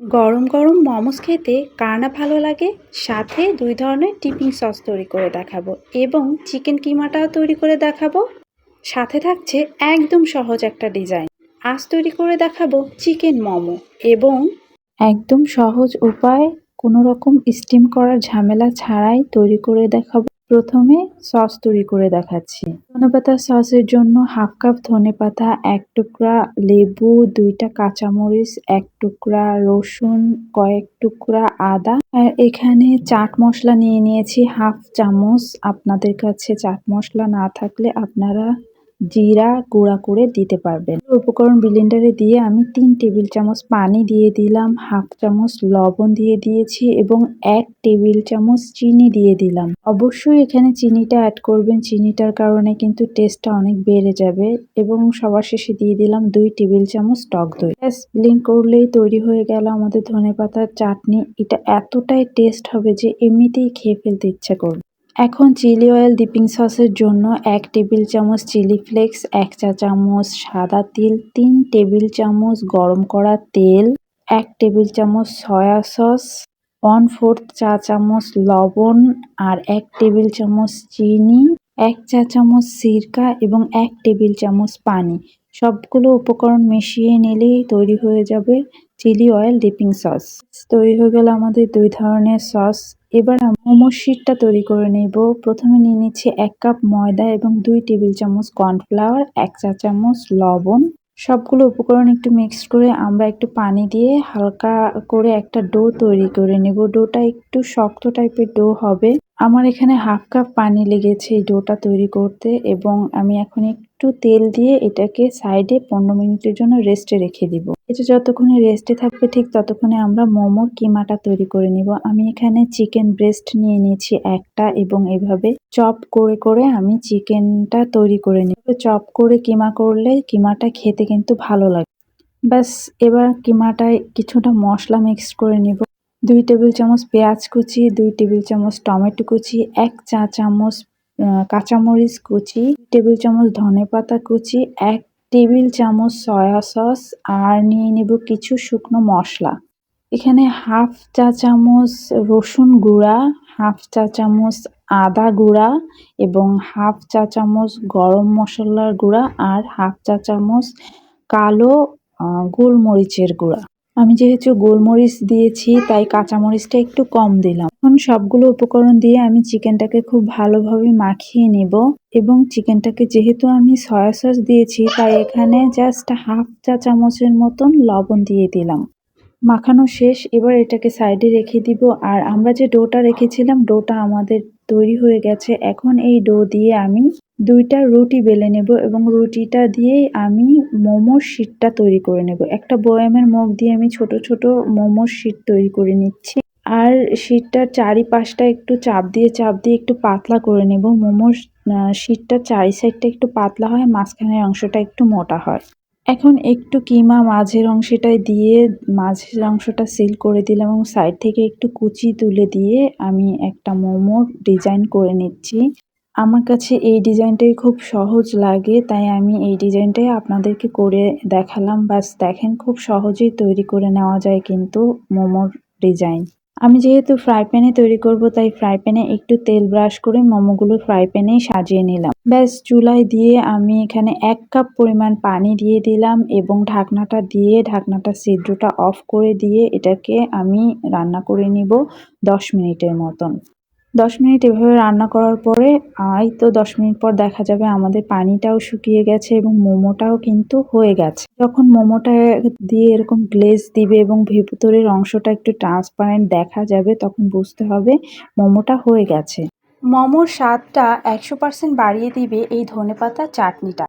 গরম গরম মোমোস খেতে কার না ভালো লাগে। সাথে দুই ধরনের টিপিং সস তৈরি করে দেখাবো এবং চিকেন কিমাটাও তৈরি করে দেখাবো। সাথে থাকছে একদম সহজ একটা ডিজাইন। আজ তৈরি করে দেখাবো চিকেন মোমো এবং একদম সহজ উপায়, কোনো রকম স্টিম করার ঝামেলা ছাড়াই তৈরি করে দেখাবো। প্রথমে সস তৈরি করে দেখাচ্ছি। ধনেপাতা সসের জন্য হাফ কাপ ধনেপাতা, এক টুকরা লেবু, দুইটা কাঁচামরিচ, এক টুকরা রসুন, কয়েক টুকরা আদা। আর এখানে চাট মশলা নিয়ে নিয়েছি হাফ চামচ। আপনাদের কাছে চাট মশলা না থাকলে আপনারা জিরা গুঁড়া করে দিতে পারবেন। উপকরণ ব্লেন্ডারে দিয়ে আমি 3 টেবিল চামচ পানি দিয়ে দিলাম, হাফ চামচ লবণ দিয়ে দিয়েছি এবং 1 টেবিল চামচ চিনি দিয়ে দিলাম। অবশ্যই এখানে চিনিটা অ্যাড করবেন, চিনিটার কারণে কিন্তু টেস্টটা অনেক বেড়ে যাবে। এবং সবার শেষে দিয়ে দিলাম 2 টেবিল চামচ টক দই। ব্যাস ব্লেন্ড করলেই তৈরি হয়ে গেল আমাদের ধনেপাতার চাটনি। এটা এতটাই টেস্ট হবে যে এমনিতেই খেয়ে ফেলতে ইচ্ছা করবে। এখন চিলি অয়েল ডিপিং সসের জন্য 1 টেবিল চামচ চিলি ফ্লেক্স, 1 চা চামচ সাদা তিল, 3 টেবিল চামচ গরম করা তেল, 1 টেবিল চামচ সয়া সস, 1/4 চা চামচ লবণ আর 1 টেবিল চামচ চিনি, 1 চা চামচ সিরকা এবং 1 টেবিল চামচ পানি। সবগুলো উপকরণ মিশিয়ে নিলেই তৈরি হয়ে যাবে চিলি অয়েল ডিপিং সস। তৈরি হয়ে গেল আমাদের 2 ধরনের সস। এবার মোমোর শিটটা তৈরি করে নেব। প্রথমে নিয়ে নিচ্ছি 1 কাপ ময়দা এবং 2 টেবিল চামচ কর্নফ্লাওয়ার, 1 চা চামচ লবণ। সবগুলো উপকরণ একটু মিক্সড করে আমরা একটু পানি দিয়ে হালকা করে একটা ডো তৈরি করে নেব। ডোটা একটু শক্ত টাইপের ডো হবে। আমার এখানে হাফ কাপ পানি লেগেছে এই ডোটা তৈরি করতে এবং আমি এখন একটু তেল দিয়ে এটাকে সাইডে 15 মিনিটের জন্য রেস্টে রেখে দিব। এটা যতক্ষণে রেস্টে থাকবে ঠিক ততক্ষণে আমরা মোমোর কিমাটা তৈরি করে নিব। আমি এখানে চিকেন ব্রেস্ট নিয়ে নিয়েছি একটা এবং এভাবে চপ করে করে আমি চিকেনটা তৈরি করে নিব। চপ করে কিমা করলে কিমাটা খেতে কিন্তু ভালো লাগে। ব্যাস এবার কিমাটায় কিছুটা মশলা মিক্স করে নিব। 2 টেবিল চামচ পেঁয়াজ কুচি, 2 টেবিল চামচ টমেটো কুচি, 1 চা চামচ কাঁচামরিচ কুচি, 2 টেবিল চামচ ধনেপাতা কুচি, 1 টেবিল চামচ সয়া সস আর নিয়ে নেব কিছু শুকনো মশলা। এখানে হাফ চা চামচ রসুন গুঁড়া, হাফ চা চামচ আদা গুঁড়া এবং হাফ চা চামচ গরম মশলার গুঁড়া আর হাফ চা চামচ কালো গোলমরিচের গুঁড়া। আমি যেহেতু গোলমরিচ দিয়েছি তাই কাঁচামরিচটা একটু কম দিলাম। এখন সবগুলো উপকরণ দিয়ে আমি চিকেনটাকে খুব ভালোভাবে মাখিয়ে নেব এবং চিকেনটাকে যেহেতু আমি সয়া সস দিয়েছি তাই এখানে জাস্ট হাফ চা চামচের মতন লবণ দিয়ে দিলাম। মাখানো শেষ। এবার এটাকে সাইডে রেখে দিব। আর আমরা যে ডোটা রেখেছিলাম ডোটা আমাদের তৈরি হয়ে গেছে। এখন এই ডো দিয়ে আমি 2টা রুটি বেলে নেব এবং রুটিটা দিয়েই আমি মোমোর শিটটা তৈরি করে নেব। একটা বয়ামের মগ দিয়ে আমি ছোট ছোট মোমোর শিট তৈরি করে নিচ্ছি। আর শিটটার চারিপাশটা একটু চাপ দিয়ে একটু পাতলা করে নেব। মোমোর শিটটার চারি সাইডটা একটু পাতলা হয়, মাঝখানের অংশটা একটু মোটা হয়। এখন একটু কিমা মাঝের অংশটায় দিয়ে মাঝের অংশটা সিল করে দিলাম এবং সাইড থেকে একটু কুচি তুলে দিয়ে আমি একটা মোমোর ডিজাইন করে নিচ্ছি। আমার কাছে এই ডিজাইনটাই খুব সহজ লাগে তাই আমি এই ডিজাইনটাই আপনাদেরকে করে দেখালাম। বাস দেখেন খুব সহজেই তৈরি করে নেওয়া যায় কিন্তু মোমোর ডিজাইন। আমি যেহেতু ফ্রাই প্যানে তৈরি করব তাই ফ্রাই প্যানে একটু তেল ব্রাশ করে মোমোগুলো ফ্রাই প্যানেই সাজিয়ে নিলাম। ব্যাস চুলায় দিয়ে আমি এখানে 1 কাপ পরিমাণ পানি দিয়ে দিলাম এবং ঢাকনাটা দিয়ে ঢাকনাটা ছিদ্রটা অফ করে দিয়ে এটাকে আমি রান্না করে নিব 10 মিনিটের মতন। 10 মিনিট এভাবে রান্না করার পরে এই তো 10 মিনিট পর দেখা যাবে আমাদের পানিটাও শুকিয়ে গেছে এবং মোমোটাও কিন্তু হয়ে গেছে। যখন মোমোটা দিয়ে এরকম গ্লেজ দিবে এবং ভেতরের অংশটা একটু ট্রান্সপারেন্ট দেখা যাবে তখন বুঝতে হবে মোমোটা হয়ে গেছে। মোমোর স্বাদটা 100% বাড়িয়ে দিবে এই ধনেপাতা চাটনিটা।